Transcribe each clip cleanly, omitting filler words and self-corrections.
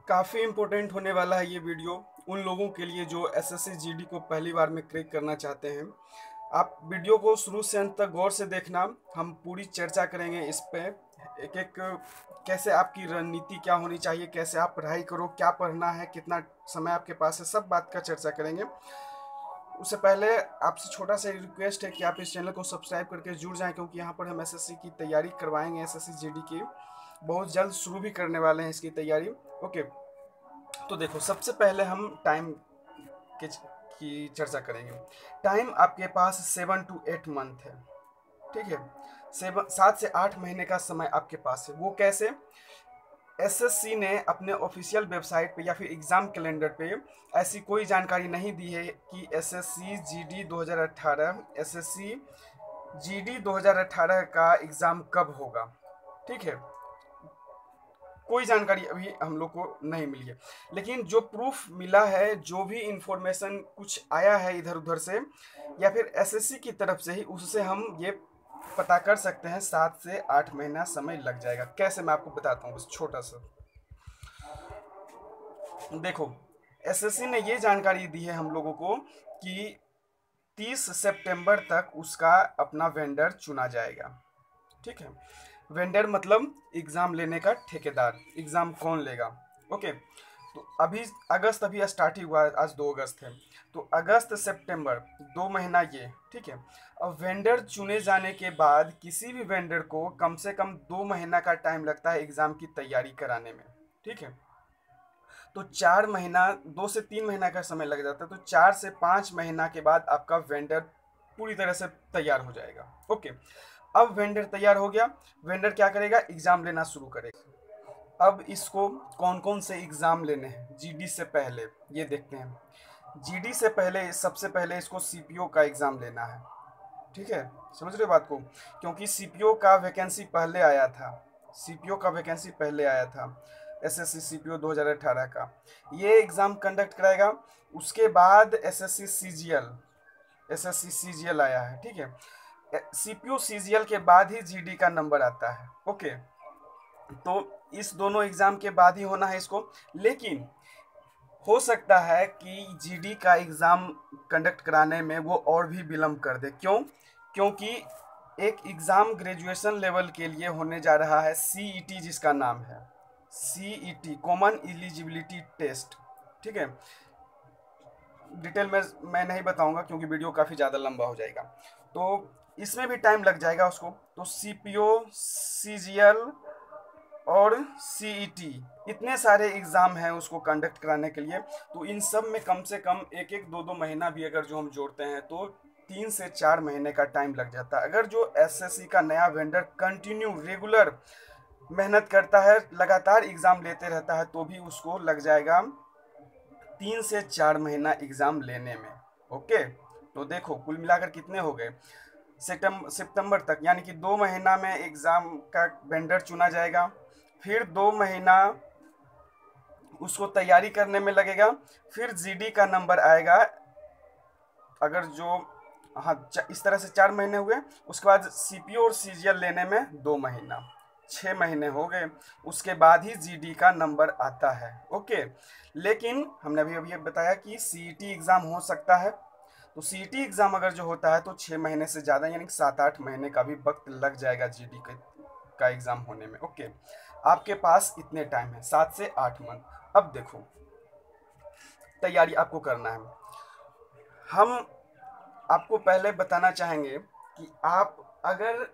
काफ़ी इम्पोर्टेंट होने वाला है ये वीडियो उन लोगों के लिए जो एसएससी जीडी को पहली बार में क्रैक करना चाहते हैं। आप वीडियो को शुरू से अंत तक गौर से देखना। हम पूरी चर्चा करेंगे इस पे एक एक कैसे आपकी रणनीति क्या होनी चाहिए, कैसे आप पढ़ाई करो, क्या पढ़ना है, कितना समय आपके पास है, सब बात का चर्चा करेंगे। उससे पहले आपसे छोटा सा रिक्वेस्ट है कि आप इस चैनल को सब्सक्राइब करके जुड़ जाएं, क्योंकि यहाँ पर हम एसएससी की तैयारी करवाएंगे। एसएससी जीडी की बहुत जल्द शुरू भी करने वाले हैं इसकी तैयारी। ओके, तो देखो सबसे पहले हम टाइम की चर्चा करेंगे। टाइम आपके पास 7 to 8 मंथ है, ठीक है। 7 से 8 महीने का समय आपके पास है। वो कैसे? एसएससी ने अपने ऑफिशियल वेबसाइट पे या फिर एग्ज़ाम कैलेंडर पे ऐसी कोई जानकारी नहीं दी है कि एसएससी जीडी 2018 एसएससी जीडी 2018 का एग्ज़ाम कब होगा, ठीक है। कोई जानकारी अभी हम लोग को नहीं मिली है, लेकिन जो प्रूफ मिला है, जो भी इंफॉर्मेशन कुछ आया है इधर उधर से या फिर एसएससी की तरफ से ही, उससे हम ये पता कर सकते हैं 7 से 8 महीना समय लग जाएगा। कैसे, मैं आपको बताता हूँ बस छोटा सा। देखो, एसएससी ने ये जानकारी दी है हम लोगों को कि 30 सितंबर तक उसका अपना वेंडर चुना जाएगा, ठीक है। वेंडर मतलब एग्ज़ाम लेने का ठेकेदार। एग्ज़ाम कौन लेगा? ओके, तो अभी अगस्त अभी स्टार्ट ही हुआ है, आज 2 अगस्त है, तो अगस्त सितंबर 2 महीना ये, ठीक है। अब वेंडर चुने जाने के बाद किसी भी वेंडर को कम से कम 2 महीना का टाइम लगता है एग्ज़ाम की तैयारी कराने में, ठीक है। तो 4 महीना, 2 से 3 महीना का समय लग जाता है, तो 4 से 5 महीना के बाद आपका वेंडर पूरी तरह से तैयार हो जाएगा। ओके, अब वेंडर तैयार हो गया। वेंडर क्या करेगा? एग्ज़ाम लेना शुरू करेगा। अब इसको कौन कौन से एग्ज़ाम लेने हैं जीडी से पहले, ये देखते हैं। जीडी से पहले सबसे पहले इसको सीपीओ का एग्ज़ाम लेना है, ठीक है। समझ रहे हो बात को? क्योंकि सीपीओ का वैकेंसी पहले आया था, सीपीओ का वैकेंसी पहले आया था, एसएससी सीपीओ 2018 का। ये एग्ज़ाम कंडक्ट कराएगा। उसके बाद एसएससी सीजीएल आया है, ठीक है। सीपीओ सीजीएल के बाद ही जीडी का नंबर आता है। ओके, तो इस दोनों एग्ज़ाम के बाद ही होना है इसको। लेकिन हो सकता है कि जीडी का एग्ज़ाम कंडक्ट कराने में वो और भी विलम्ब कर दे। क्यों? क्योंकि एक एग्ज़ाम ग्रेजुएशन लेवल के लिए होने जा रहा है, सीईटी जिसका नाम है, सीईटी कॉमन एलिजिबिलिटी टेस्ट, ठीक है। डिटेल में मैं नहीं बताऊंगा क्योंकि वीडियो काफ़ी ज़्यादा लंबा हो जाएगा, तो इसमें भी टाइम लग जाएगा उसको। तो सीपीओ, सीजीएल और सीईटी, इतने सारे एग्ज़ाम हैं उसको कंडक्ट कराने के लिए। तो इन सब में कम से कम एक एक दो दो महीना भी अगर जो हम जोड़ते हैं तो 3 से 4 महीने का टाइम लग जाता है। अगर जो एसएससी का नया वेंडर कंटिन्यू रेगुलर मेहनत करता है, लगातार एग्ज़ाम लेते रहता है, तो भी उसको लग जाएगा 3 से 4 महीना एग्ज़ाम लेने में। ओके, तो देखो कुल मिलाकर कितने हो गए सितंबर तक, यानी कि 2 महीना में एग्ज़ाम का वेंडर चुना जाएगा। फिर 2 महीना उसको तैयारी करने में लगेगा। फिर जीडी का नंबर आएगा। अगर जो, हाँ, इस तरह से 4 महीने हुए। उसके बाद सीपीओ और सीजीएल लेने में 2 महीना, 6 महीने हो गए। उसके बाद ही जीडी का नंबर आता है। ओके, लेकिन हमने अभी ये बताया कि सीईटी एग्ज़ाम हो सकता है। तो सीईटी एग्ज़ाम अगर जो होता है तो 6 महीने से ज़्यादा, यानी कि 7-8 महीने का भी वक्त लग जाएगा जीडी का एग्ज़ाम होने में। ओके, आपके पास इतने टाइम है, 7 से 8 मंथ। अब देखो, तैयारी आपको करना है। हम आपको पहले बताना चाहेंगे कि आप अगर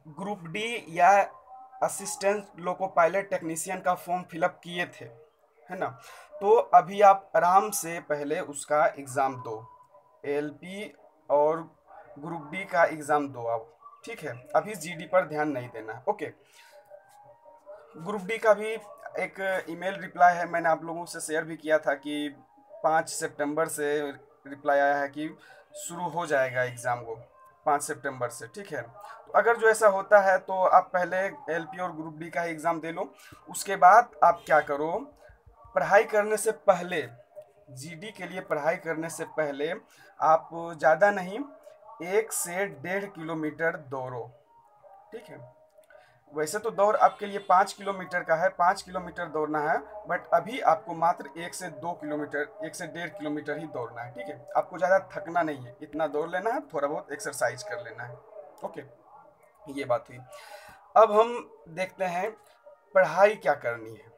ग्रुप डी या असिस्टेंट लोको पायलट टेक्नीशियन का फॉर्म फिलअप किए थे, है ना, तो अभी आप आराम से पहले उसका एग्ज़ाम दो। एलपी और ग्रुप डी का एग्ज़ाम दो आप, ठीक है। अभी जीडी पर ध्यान नहीं देना है। ओके, ग्रुप डी का भी एक ईमेल रिप्लाई है, मैंने आप लोगों से शेयर भी किया था कि 5 सितंबर से रिप्लाई आया है कि शुरू हो जाएगा एग्ज़ाम वो 5 सितंबर से, ठीक है। तो अगर जो ऐसा होता है तो आप पहले एलपी और ग्रुप डी का एग्ज़ाम दे लो। उसके बाद आप क्या करो, पढ़ाई करने से पहले, जीडी के लिए पढ़ाई करने से पहले आप ज़्यादा नहीं 1 से 1.5 किलोमीटर दौड़ो, ठीक है। वैसे तो दौड़ आपके लिए 5 किलोमीटर का है, 5 किलोमीटर दौड़ना है, बट अभी आपको मात्र 1 से 2 किलोमीटर, 1 से 1.5 किलोमीटर ही दौड़ना है। ठीक है, आपको ज़्यादा थकना नहीं है, इतना दौड़ लेना है, थोड़ा बहुत एक्सरसाइज कर लेना है। ओके, ये बात हुई। अब हम देखते हैं पढ़ाई क्या करनी है।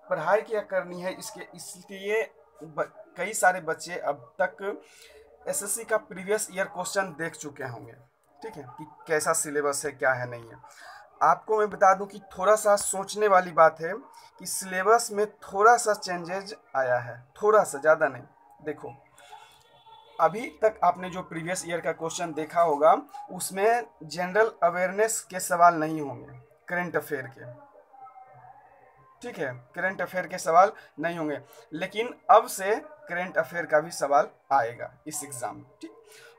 पढ़ाई क्या करनी है इसलिए कई सारे बच्चे अब तक एसएससी का प्रीवियस ईयर क्वेश्चन देख चुके होंगे। ठीक है, कि कैसा सिलेबस है, क्या है, नहीं है। आपको मैं बता दूं कि थोड़ा सा सोचने वाली बात है कि सिलेबस में थोड़ा सा चेंजेज आया है, थोड़ा सा, ज़्यादा नहीं। देखो, अभी तक आपने जो प्रीवियस ईयर का क्वेश्चन देखा होगा उसमें जनरल अवेयरनेस के सवाल नहीं होंगे, करंट अफेयर के। ठीक है, करंट अफेयर के सवाल नहीं होंगे, लेकिन अब से करंट अफेयर का भी सवाल आएगा इस एग्जाम में। ठीक,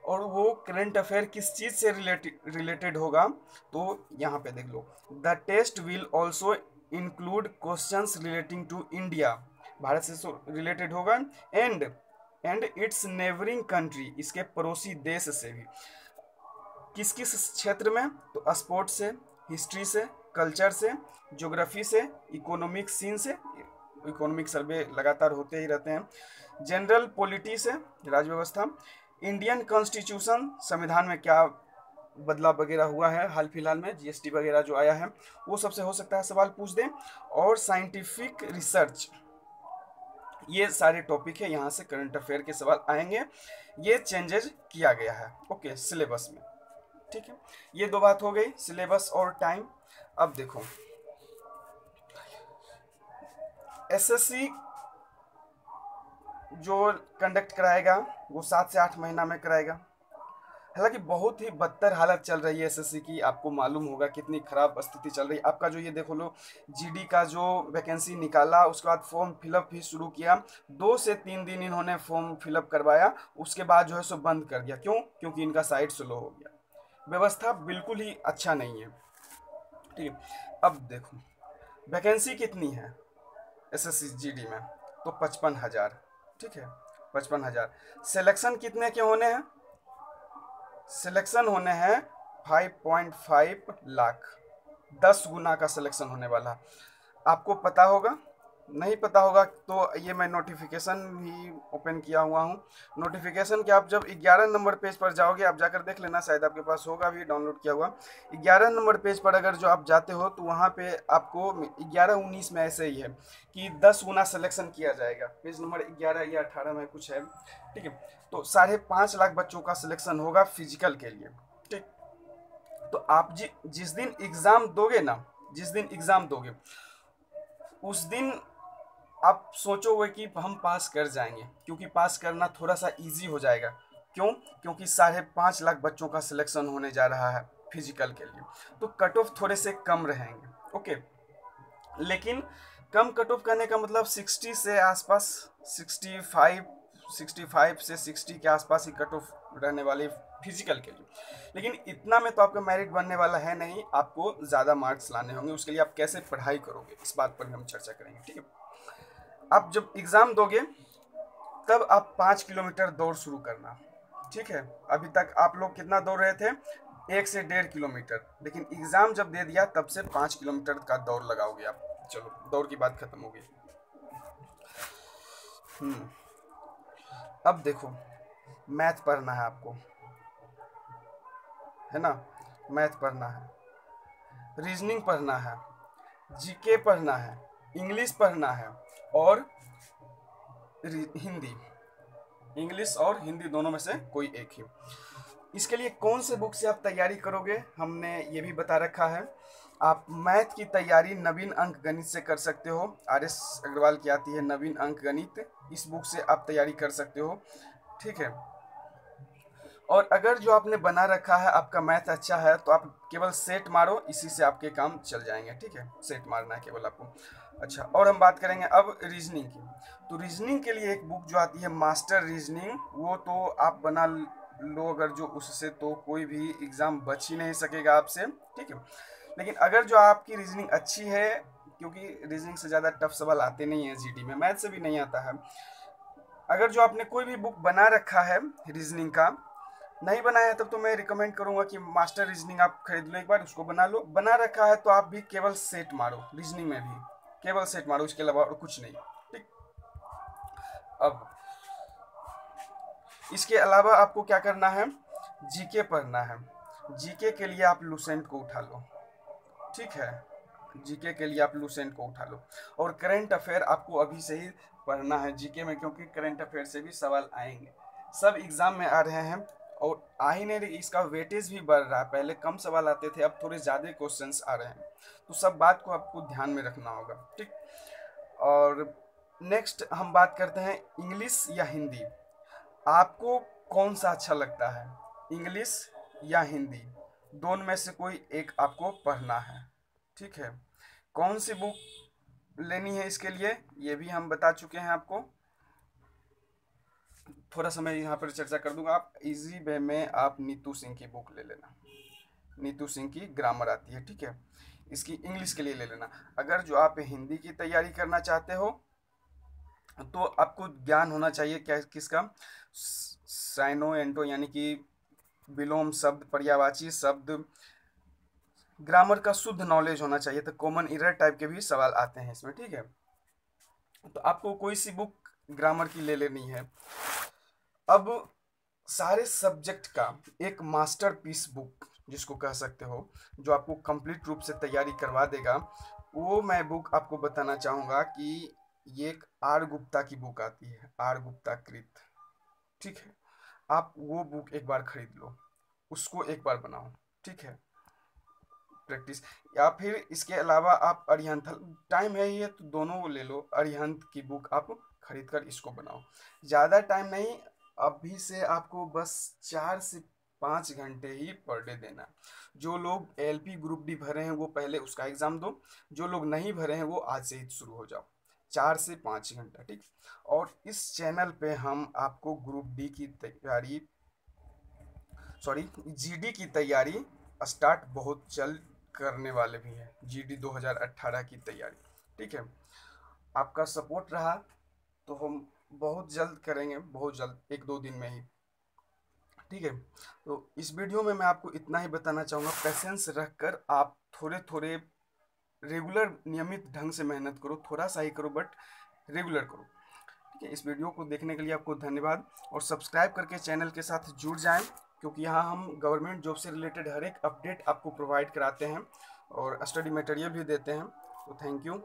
और वो करंट अफेयर किस चीज़ से रिलेटेड होगा, तो यहाँ पे देख लो, the test will also include questions relating to India, Bharat से रिलेटेड होगा, एंड इट्स नेबरिंग कंट्री, इसके पड़ोसी देश से भी। किस किस क्षेत्र में, तो स्पोर्ट्स से, हिस्ट्री से, कल्चर से, ज्योग्राफी से, इकोनॉमिक सीन से, इकोनॉमिक सर्वे लगातार होते ही रहते हैं, जनरल पॉलिटी से, राज्य व्यवस्था, इंडियन कॉन्स्टिट्यूशन, संविधान में क्या बदलाव वगैरह हुआ है हाल फिलहाल में, जीएसटी वगैरह जो आया है वो सबसे हो सकता है सवाल पूछ दें, और साइंटिफिक रिसर्च। ये सारे टॉपिक है, यहाँ से करंट अफेयर के सवाल आएंगे। ये चेंजेज किया गया है ओके सिलेबस में। ठीक है, ये दो बात हो गई, सिलेबस और टाइम। अब देखो, एसएससी जो कंडक्ट कराएगा वो 7 से 8 महीना में कराएगा। हालांकि बहुत ही बदतर हालत चल रही है एसएससी की, आपको मालूम होगा कितनी खराब स्थिति चल रही है। आपका जो ये देखो लो, जीडी का जो वैकेंसी निकाला, उसके बाद फॉर्म फिलअप भी शुरू किया, 2 से 3 दिन इन्होंने फॉर्म फिलअप करवाया, उसके बाद जो है सो बंद कर दिया। क्यों? क्योंकि इनका साइट स्लो हो गया। व्यवस्था बिल्कुल ही अच्छा नहीं है। ठीक है, अब देखो वैकेंसी कितनी है एसएससी जीडी में, तो 55,000। ठीक है, 55,000। सिलेक्शन कितने के होने हैं? सिलेक्शन होने हैं 5.5 लाख, 10 गुना का सिलेक्शन होने वाला। आपको पता होगा, नहीं पता होगा तो ये मैं नोटिफिकेशन भी ओपन किया हुआ हूँ। नोटिफिकेशन के आप जब 11 नंबर पेज पर जाओगे, आप जाकर देख लेना, शायद आपके पास होगा भी डाउनलोड किया हुआ। 11 नंबर पेज पर अगर जो आप जाते हो तो वहाँ पे आपको 11-19 में ऐसे ही है कि 10 गुना सिलेक्शन किया जाएगा। पेज नंबर 11 या 18 में कुछ है। ठीक है, तो 5.5 लाख बच्चों का सिलेक्शन होगा फिजिकल के लिए। ठीक, तो आप जिस दिन एग्ज़ाम दोगे ना, जिस दिन एग्ज़ाम दोगे उस दिन आप सोचोगे कि हम पास कर जाएंगे, क्योंकि पास करना थोड़ा सा इजी हो जाएगा। क्यों? क्योंकि 5.5 लाख बच्चों का सिलेक्शन होने जा रहा है फिजिकल के लिए, तो कट ऑफ थोड़े से कम रहेंगे। ओके, लेकिन कम कट ऑफ करने का मतलब 60 से आसपास, 65 से 60 के आसपास ही कट ऑफ रहने वाले फिजिकल के लिए। लेकिन इतना में तो आपका मेरिट बनने वाला है नहीं, आपको ज़्यादा मार्क्स लाने होंगे। उसके लिए आप कैसे पढ़ाई करोगे, इस बात पर भी हम चर्चा करेंगे। ठीक है, आप जब एग्ज़ाम दोगे तब आप 5 किलोमीटर दौड़ शुरू करना। ठीक है, अभी तक आप लोग कितना दौड़ रहे थे? 1 से 1.5 किलोमीटर, लेकिन एग्ज़ाम जब दे दिया तब से 5 किलोमीटर का दौड़ लगाओगे आप। चलो, दौड़ की बात खत्म हो गई। अब देखो, मैथ पढ़ना है आपको, है ना? मैथ पढ़ना है, रीजनिंग पढ़ना है, जीके पढ़ना है, इंग्लिश पढ़ना है, और हिंदी। इंग्लिश और हिंदी दोनों में से कोई एक ही। इसके लिए कौन से बुक से आप तैयारी करोगे, हमने ये भी बता रखा है। आप मैथ की तैयारी नवीन अंक गणित से कर सकते हो। आर.एस. अग्रवाल की आती है नवीन अंक गणित, इस बुक से आप तैयारी कर सकते हो। ठीक है, और अगर जो आपने बना रखा है, आपका मैथ अच्छा है, तो आप केवल सेट मारो, इसी से आपके काम चल जाएंगे। ठीक है, सेट मारना है केवल आपको। अच्छा, और हम बात करेंगे अब रीजनिंग की। तो रीजनिंग के लिए एक बुक जो आती है मास्टर रीजनिंग, वो तो आप बना लो अगर जो, उससे तो कोई भी एग्ज़ाम बच ही नहीं सकेगा आपसे। ठीक है, लेकिन अगर जो आपकी रीजनिंग अच्छी है, क्योंकि रीजनिंग से ज़्यादा टफ सवाल आते नहीं हैं जीडी में, मैथ से भी नहीं आता है। अगर जो आपने कोई भी बुक बना रखा है रीजनिंग का, नहीं बनाया है तब तो मैं रिकमेंड करूंगा कि मास्टर रीजनिंग आप खरीद लो, एक बार उसको बना लो। बना रखा है तो आप भी केवल सेट मारो, रीजनिंग में भी केवल सेट मारो, उसके अलावा और कुछ नहीं। ठीक, अब इसके अलावा आपको क्या करना है, जीके पढ़ना है। जीके के लिए आप लूसेंट को उठा लो, ठीक है, जीके के लिए आप लूसेंट को उठा लो। और करंट अफेयर आपको अभी से ही पढ़ना है जीके में, क्योंकि करंट अफेयर से भी सवाल आएंगे, सब एग्जाम में आ रहे हैं। और आ ही नहीं रही, इसका वेटेज भी बढ़ रहा है, पहले कम सवाल आते थे, अब थोड़े ज़्यादा क्वेश्चंस आ रहे हैं, तो सब बात को आपको ध्यान में रखना होगा। ठीक, और नेक्स्ट हम बात करते हैं इंग्लिश या हिंदी। आपको कौन सा अच्छा लगता है, इंग्लिश या हिंदी? दोनों में से कोई एक आपको पढ़ना है, ठीक है। कौन सी बुक लेनी है इसके लिए ये भी हम बता चुके हैं आपको, थोड़ा सा मैं यहाँ पर चर्चा कर दूंगा। आप इजी वे में आप नीतू सिंह की बुक ले लेना, नीतू सिंह की ग्रामर आती है, ठीक है, इसकी इंग्लिश के लिए ले लेना। अगर जो आप हिंदी की तैयारी करना चाहते हो तो आपको ज्ञान होना चाहिए क्या, किसका, साइनो एंटो यानी कि विलोम शब्द, पर्यायवाची शब्द, ग्रामर का शुद्ध नॉलेज होना चाहिए। तो कॉमन एरर टाइप के भी सवाल आते हैं इसमें, ठीक है। तो आपको कोई सी बुक ग्रामर की ले लेनी है। अब सारे सब्जेक्ट का एक मास्टरपीस बुक जिसको कह सकते हो, जो आपको कंप्लीट रूप से तैयारी करवा देगा, वो मैं बुक आपको बताना चाहूँगा कि ये एक आर गुप्ता की बुक आती है, आर गुप्ता कृत, ठीक है। आप वो बुक एक बार खरीद लो, उसको एक बार बनाओ, ठीक है, प्रैक्टिस। या फिर इसके अलावा आप अरिहंत, टाइम है ये तो दोनों ले लो, अरिहंत की बुक आप खरीद कर इसको बनाओ। ज़्यादा टाइम नहीं, अभी से आपको बस 4 से 5 घंटे ही पर डे देना। जो लोग एलपी ग्रुप डी भरे हैं वो पहले उसका एग्ज़ाम दो, जो लोग नहीं भरे हैं वो आज से ही शुरू हो जाओ, 4 से 5 घंटा, ठीक। और इस चैनल पे हम आपको ग्रुप डी की तैयारी, सॉरी जीडी की तैयारी स्टार्ट बहुत जल्द करने वाले भी हैं, जीडी 2018 की तैयारी, ठीक है। आपका सपोर्ट रहा तो हम बहुत जल्द करेंगे, बहुत जल्द, 1-2 दिन में ही, ठीक है। तो इस वीडियो में मैं आपको इतना ही बताना चाहूँगा, पेशेंस रखकर आप थोड़े थोड़े रेगुलर नियमित ढंग से मेहनत करो, थोड़ा सा ही करो बट रेगुलर करो, ठीक है। इस वीडियो को देखने के लिए आपको धन्यवाद, और सब्सक्राइब करके चैनल के साथ जुड़ जाएं, क्योंकि यहाँ हम गवर्नमेंट जॉब से रिलेटेड हर एक अपडेट आपको प्रोवाइड कराते हैं और स्टडी मटेरियल भी देते हैं। तो थैंक यू।